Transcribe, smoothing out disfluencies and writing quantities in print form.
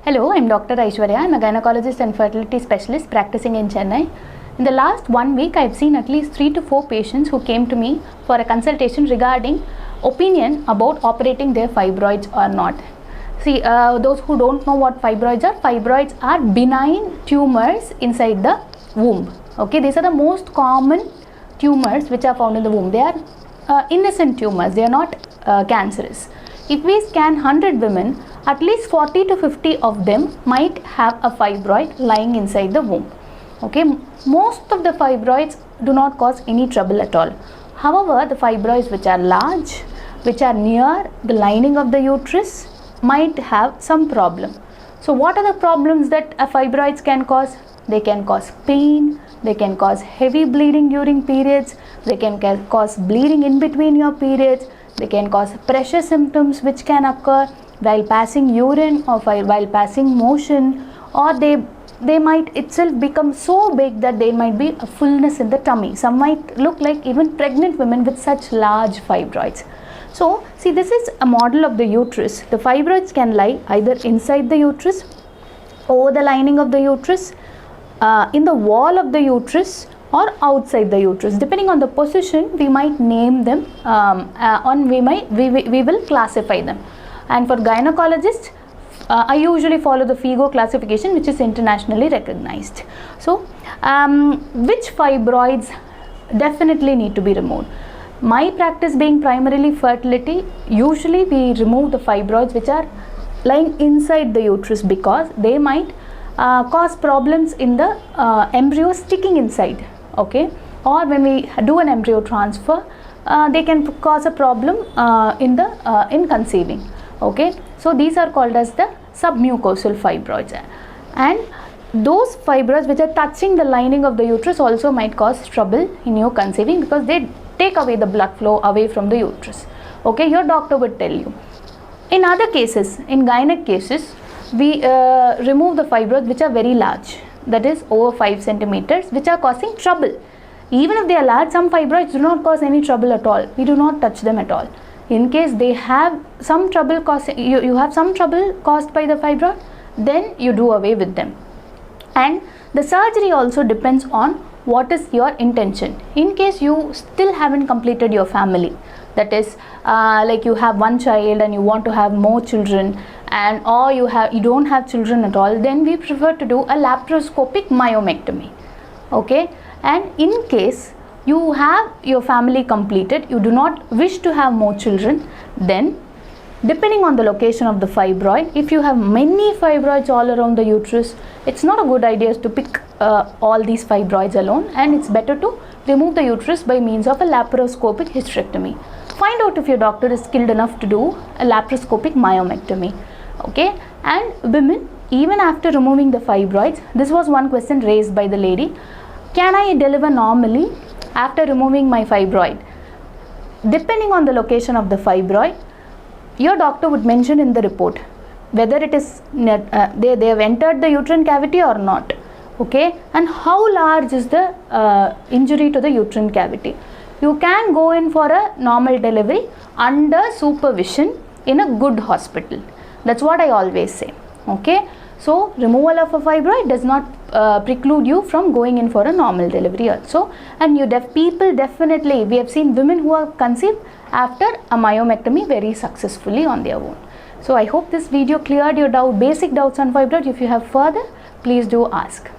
Hello, I'm Dr. Aishwarya. I'm a gynecologist and fertility specialist practicing in Chennai. In the last 1 week, I've seen at least 3 to 4 patients who came to me for a consultation regarding opinion about operating their fibroids or not. See, those who don't know what fibroids are benign tumors inside the womb. Okay, these are the most common tumors which are found in the womb. They are innocent tumors, they are not cancerous. If we scan 100 women, at least 40 to 50 of them might have a fibroid lying inside the womb. Okay, most of the fibroids do not cause any trouble at all. However, the fibroids which are large, which are near the lining of the uterus, might have some problem. So what are the problems that fibroids can cause? They can cause pain, they can cause heavy bleeding during periods, they can cause bleeding in between your periods, they can cause pressure symptoms which can occur while passing urine or while passing motion, or they might itself become so big that there might be a fullness in the tummy. Some might look like even pregnant women with such large fibroids. So see, this is a model of the uterus. The fibroids can lie either inside the uterus, over the lining of the uterus, in the wall of the uterus, or outside the uterus. Depending on the position, we might name them we will classify them. And for gynecologists, I usually follow the FIGO classification, which is internationally recognized. So which fibroids definitely need to be removed? My practice being primarily fertility, usually we remove the fibroids which are lying inside the uterus because they might cause problems in the embryo sticking inside. Okay, or when we do an embryo transfer, they can cause a problem in conceiving. Okay, so these are called as the submucosal fibroids, and those fibroids which are touching the lining of the uterus also might cause trouble in your conceiving because they take away the blood flow away from the uterus. Okay, your doctor would tell you. In other cases, in gynec cases, we remove the fibroids which are very large, that is over 5 centimeters, which are causing trouble. Even if they are large, some fibroids do not cause any trouble at all. We do not touch them at all. In case they have some trouble causing, you have some trouble caused by the fibroid, then you do away with them. And the surgery also depends on what is your intention. In case you still haven't completed your family, that is like you have one child and you want to have more children, and or you don't have children at all, then we prefer to do a laparoscopic myomectomy. Okay, and in case you have your family completed, you do not wish to have more children, then depending on the location of the fibroid, if you have many fibroids all around the uterus, it's not a good idea to pick all these fibroids alone, and it's better to remove the uterus by means of a laparoscopic hysterectomy. Find out if your doctor is skilled enough to do a laparoscopic myomectomy. Okay, and women, even after removing the fibroids, this was one question raised by the lady: can I deliver normally after removing my fibroid? Depending on the location of the fibroid, your doctor would mention in the report whether it is they have entered the uterine cavity or not. Okay, and how large is the injury to the uterine cavity. You can go in for a normal delivery under supervision in a good hospital. That's what I always say. Okay, so removal of a fibroid does not preclude you from going in for a normal delivery also. And people definitely, we have seen women who are conceived after a myomectomy very successfully on their own. So I hope this video cleared your basic doubts on fibroid. If you have further, please do ask.